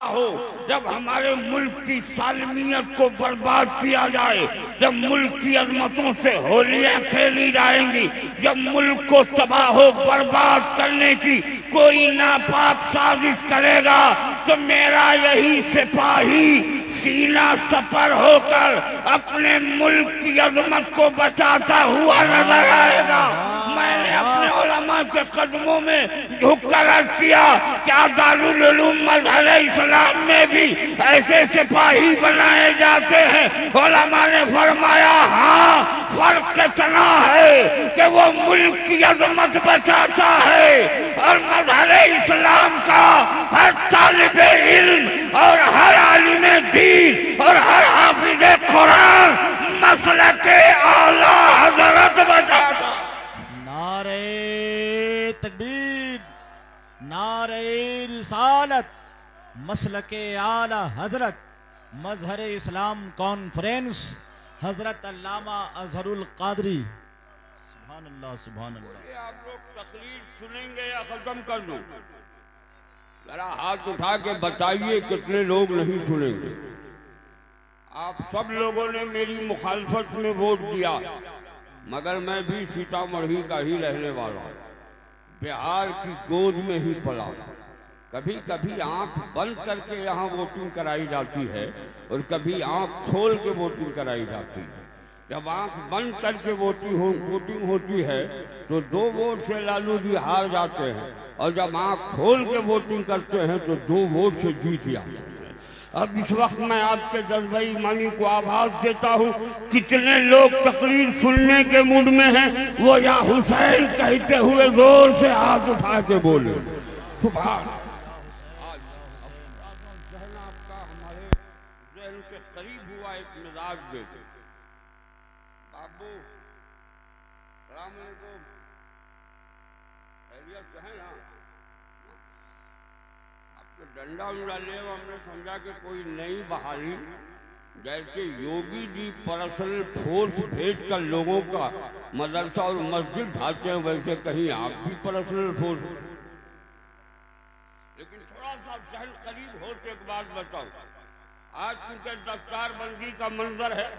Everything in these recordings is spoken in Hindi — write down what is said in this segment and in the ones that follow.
हो, जब हमारे मुल्क की सालमियत को बर्बाद किया जाए, जब मुल्क की अजमतों से होलियां खेली जाएंगी, जब मुल्क को तबाह बर्बाद करने की कोई नापाक साजिश करेगा, तो मेरा यही सिपाही सीना सफर होकर अपने मुल्क की अजमत को बचाता हुआ नजर आएगा। मैंने अपने उलमा के कदमों में झुककर अर्ज किया, क्या दारुल उलूम मजहर इस्लाम में भी ऐसे सिपाही बनाए जाते हैं? उलमा ने फरमाया, हाँ, फर्क इतना है कि वो मुल्क की अजमत बचाता है और मजहर इस्लाम का हर तालिबे इल्म और हर आलिमे दीन और हर हाफिज़े कुरान मसलके आला हज़रत बचाता। नारे तकबीर, नारे रिसालत, मसलके आला हजरत, मजहर इस्लाम कॉन्फ्रेंस, हजरत अल्लामा अजहरुल कादरी। सुभान अल्लाह, सुभान अल्लाह। आप लोग तकरीर सुनेंगे या खत्म कर दूं? जरा हाथ उठा के बताइए कितने लोग नहीं सुनेंगे। आप सब लोगों ने मेरी मुखालफत में वोट दिया, मगर मैं भी सीतामढ़ी का ही रहने वाला हूँ, बिहार की गोद में ही पला। कभी कभी आंख बंद करके यहाँ वोटिंग कराई जाती है और कभी आंख खोल के वोटिंग कराई जाती है। जब आंख बंद करके वोटिंग होती है तो 2 वोट से लालू जी हार जाते हैं, और जब आंख खोल के वोटिंग करते हैं तो 2 वोट से जीत जाते हैं। अब इस वक्त मैं आपके जज्बा ईमानी को आवाज देता हूँ, कितने लोग तकरीर सुनने के मूड में हैं, वो या हुसैन कहते हुए जोर से हाथ उठा के बोले। सुभान आपका हमारे जहन के करीब हुआ एक मिजाज दे दे। बाबू सलाम अलैकुम, खैरियत से हैं ना? आपके डंडा उंडा ले, हमने समझा कि कोई नई बहाली, जैसे योगी जी पर्सनल फोर्स भेज कर लोगों का मदरसा और मस्जिद ढाते हैं, वैसे कहीं आप भी पर्सनल फोर्स। लेकिन थोड़ा सा जहन करीब हो तो एक बात बताओ, आज चूंकि दस्तारबंदी का मंजर है,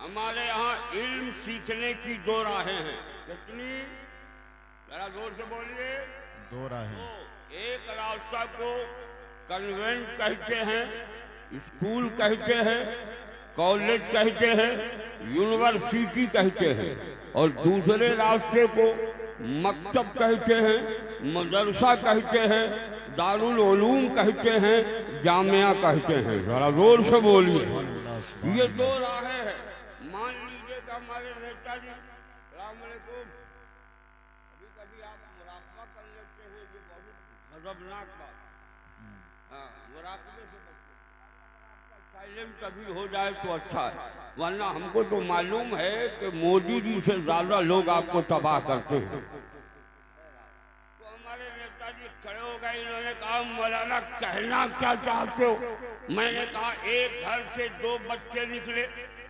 हमारे यहाँ इल्म सीखने की 2 राहें हैं। कितनी? जरा जोर से बोलिए। 2 राहें। एक रास्ता को कन्वेंट कहते हैं, स्कूल कहते हैं, कॉलेज कहते हैं, यूनिवर्सिटी कहते हैं, और दूसरे रास्ते को मकतब कहते हैं, मदरसा कहते हैं, दारुल उलूम कहते हैं, जामिया कहते हैं। जरा जोर से बोलिए। ये 2 राहें हैं। मान लीजिए कि हमारे नेता जी, सलाम अलैकुम, कभी कभी आप मुराकबा कर लेते हैं, ये बहुत गजबनाक बात। हाँ, मुराकबे से साइलेंट कभी हो जाए तो अच्छा है, वरना हमको तो मालूम है कि मोदी जी से ज्यादा लोग आपको तबाह करते हैं। तो हमारे नेताजी खड़े हो गए, इन्होंने कहा, मौलाना कहना क्या चाहते हो? मैंने कहा, एक घर से 2 बच्चे निकले,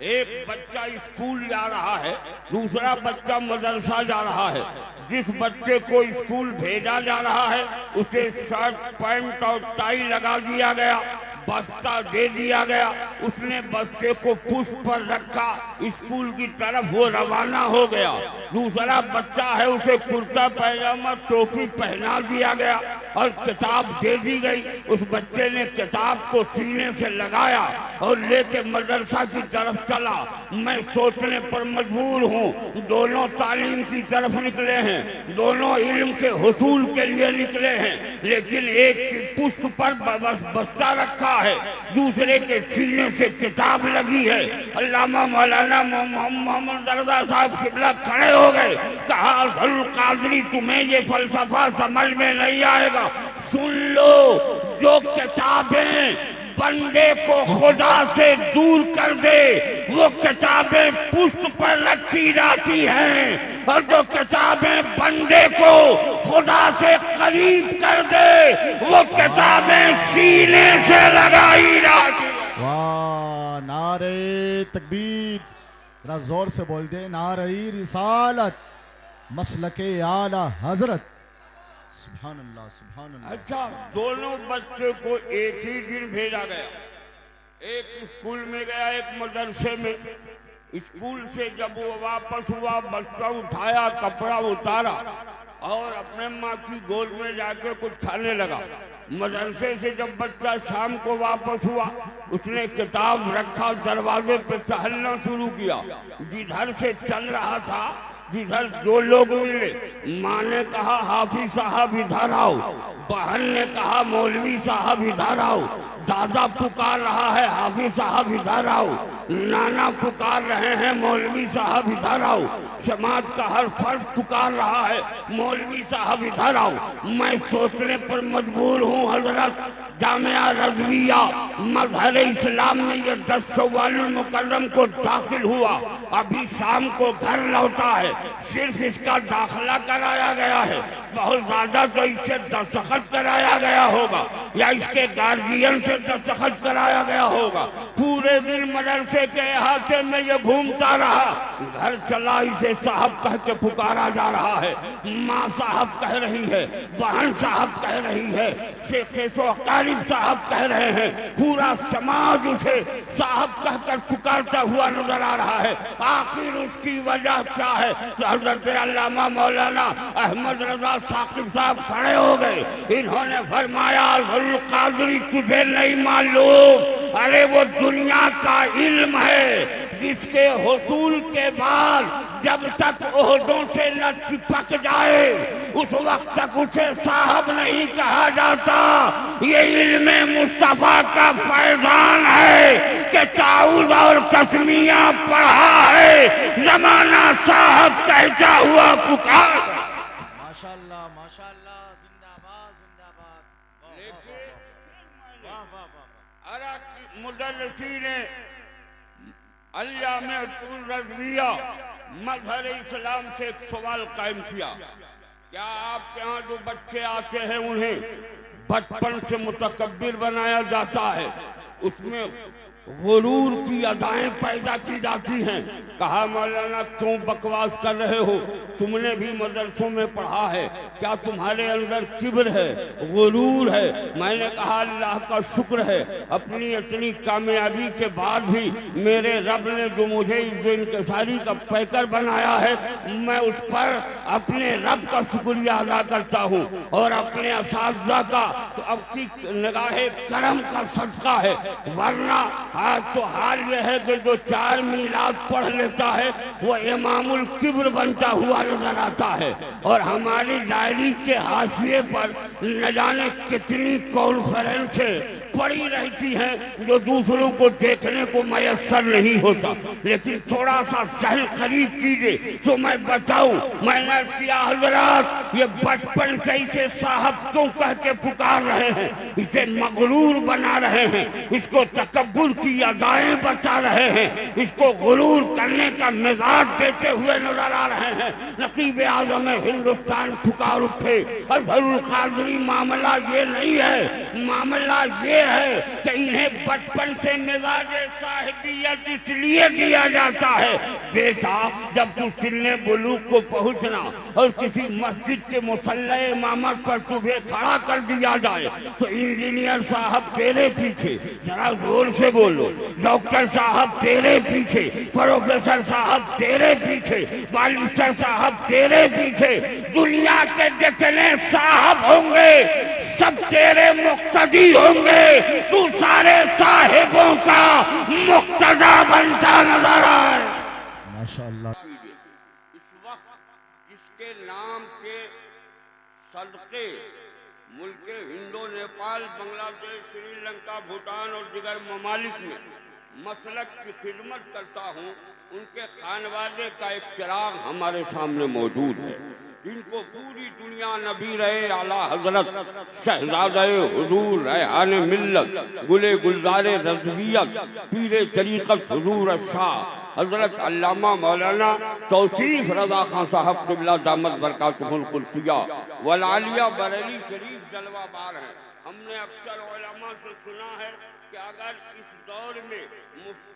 एक बच्चा स्कूल जा रहा है, दूसरा बच्चा मदरसा जा रहा है। जिस बच्चे को स्कूल भेजा जा रहा है उसे शर्ट पैंट और टाई लगा दिया गया, बस्ता दे दिया गया, उसने बस्ते को पुष्प पर रखा, स्कूल की तरफ वो रवाना हो गया। दूसरा बच्चा है, उसे कुर्ता पैजामा टोपी पहना दिया गया और किताब दे दी गई। उस बच्चे ने किताब को सीने से लगाया और लेके मदरसा की तरफ चला। मैं सोचने पर मजबूर हूँ, दोनों तालीम की तरफ निकले हैं, दोनों इल्म के हुसूल के लिए निकले हैं, लेकिन एक पुष्प पर बस्ता रखा है, दूसरे के सीने से किताब लगी है। अल्लामा मौलाना मोहम्मद दरदा साहब किबला खड़े हो गए, कहा, अजहरुल कादरी, तुम्हें ये फलसफा समझ में नहीं आएगा। सुन लो, जो किताबें बंदे को खुदा से दूर कर दे वो किताबें पुष्प पर रखी जाती हैं, और जो किताबें बंदे को खुदा से करीब कर दे वो किताबें सीने से लगाई जाती। वाह, नारे तकबीर, जरा जोर से बोल दे। नारे रिसालत, मसलके आला हजरत, सुभान अल्लाह, सुभान अल्लाह। अच्छा, दोनों बच्चे को एक ही दिन भेजा गया, एक स्कूल में गया, एक मदरसे में। स्कूल से जब वो वापस हुआ, बच्चा उठाया, कपड़ा उतारा और अपने माँ की गोद में जाके कुछ खाने लगा। मदरसे से जब बच्चा शाम को वापस हुआ, उसने किताब रखा, दरवाजे पे टहलना शुरू किया। जिधर से चल रहा था, जिधर जो लोग मिले, माँ ने कहा हाफिज साहब इधर आओ, बहन ने कहा मौलवी साहब इधर आओ, दादा पुकार रहा है हाफिज साहब इधर आओ, नाना पुकार रहे हैं मौलवी साहब इधर आओ, समाज का हर फर्द पुकार रहा है मौलवी साहब इधर आओ। मैं सोचने पर मजबूर हूँ हजरत, जामिया रज़विया मज़हर इस्लाम में ये 10 शव्वाल मुकर्रम को दाखिल हुआ, अभी शाम को घर लौटा है, सिर्फ इसका दाखिला कराया गया है, बहुत ज्यादा तो इससे दस्तखत कराया गया होगा या इसके गार्जियन से दस्तखत कराया गया होगा। पूरे दिन मदरसे के अहाते में ये घूमता रहा, घर चला इसे साहब कह के पुकारा जा रहा है, माँ साहब कह रही है, बहन साहब कह रही है, शेख साहब कह रहे हैं, पूरा समाज उसे साहब कहकर पुकारता हुआ नजर आ रहा है। आखिर उसकी वजह क्या है? हज़रत अल्लामा मौलाना अहमद रजा साकिब साहब खड़े हो गए, इन्होंने फरमाया अज़हरुल क़ादरी तुझे नहीं मालूम, अरे वो दुनिया का इल्म है जिसके हुसूल के बाद जब तक ओहदों से न चिपक जाए उस वक्त तक उसे साहब नहीं कहा जाता। ये इल्मे मुस्तफा का फैजान है कि ताऊद और तस्मिया पढ़ा है, जमाना साहब कहता हुआ पुकार। माशाअल्लाह, माशाअल्लाह, जिंदाबाद, जिंदाबाद। वाह वाह वाह। अरे मुदर्रिसी ने अल्लामा रज़विया मज़हर इस्लाम से एक सवाल कायम किया, क्या आपके यहाँ जो बच्चे आते हैं उन्हें बचपन से मुतकब्बिर बनाया जाता है, उसमें गुरूर की अदाएं पैदा की जाती हैं? कहा मौलाना क्यों बकवास कर रहे हो, तुमने भी मदरसों में पढ़ा है, क्या तुम्हारे अंदर किब्र है, गुरूर है? मैंने कहा अल्लाह का शुक्र है, अपनी इतनी कामयाबी के बाद भी मेरे रब ने जो मुझे जो इंकिसारी का पैकर बनाया है, मैं उस पर अपने रब का शुक्रिया अदा करता हूँ और अपने असातिज़ा का अब की निगाहे करम का सदका है। वरना आज तो हाल यह है कि जो 4 मीलाद पढ़ लेता है वो इमामुल किब्र बनता हुआ नजर आता है, और हमारी डायरी के हाशिए पर न जाने कितनी कॉन्फ्रेंसें पड़ी रहती हैं जो दूसरों को देखने को मयसर नहीं होता। लेकिन थोड़ा सा सहन करीब कीजिए तो मैं बताऊं, मैंने किया हजरात ये बचपन से इसे साहब क्यों कह के पुकार रहे हैं, इसे मगरूर बना रहे हैं, इसको तकब्बुर की अदाएं बता रहे हैं, इसको गुरूर करने का मिजाज देते हुए नजर आ रहे हैं। नकीब आज़म हिंदुस्तान पुकार उठे, अज़हरुल क़ादरी मामला ये नहीं है, मामला ये है कि इन्हें बचपन से मिजाज साहिबियत इसलिए दिया जाता है, बेटा जब तू सिन्ने बुलूग को पहुंचना और किसी मस्जिद के मुसल्ला इमामत पर तुझे खड़ा कर दिया जाए तो इंजीनियर साहब तेरे पीछे, जरा जोर से बोलो, डॉक्टर साहब तेरे पीछे, प्रोफेसर साहब तेरे पीछे, बालिस्टर साहब तेरे पीछे, दुनिया के जितने साहब होंगे सब तेरे मुक्तदी होंगे, तू सारे साहिबों का मुक्तदा बनता नजर आए। माशाअल्लाह। इस वक्त जिसके नाम के सदके मुल्क हिंदो, नेपाल, बांग्लादेश, श्रीलंका, भूटान और दिगर ममालिक में मसलक की खिदमत करता हूँ, उनके खानवादे का एक चिराग हमारे सामने मौजूद है, जिनको पूरी दुनिया नबी रहे आला हजरत शहजादे हुजूर रेहाने मिल्लत गुले गुलजारे रज़वियत पीरे तरीक़त हुजूर शाह हजरत अल्लामा मौलाना तौसीफ रजा खान साहब क़िबला दामत बरकातुहुल कुद्सिया वल आलिया बरेली शरीफ जलवा बार हैं। हमने अक्सर उलमा से सुना है कि अगर इस दौर में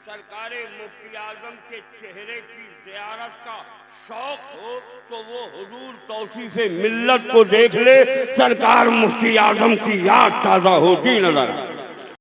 सरकार मुफ्ती आजम के चेहरे की ज़ियारत का शौक हो तो वो हुजूर तौसीफ़े मिल्लत को देख ले, सरकार मुफ्ती आजम की याद ताज़ा होती नजर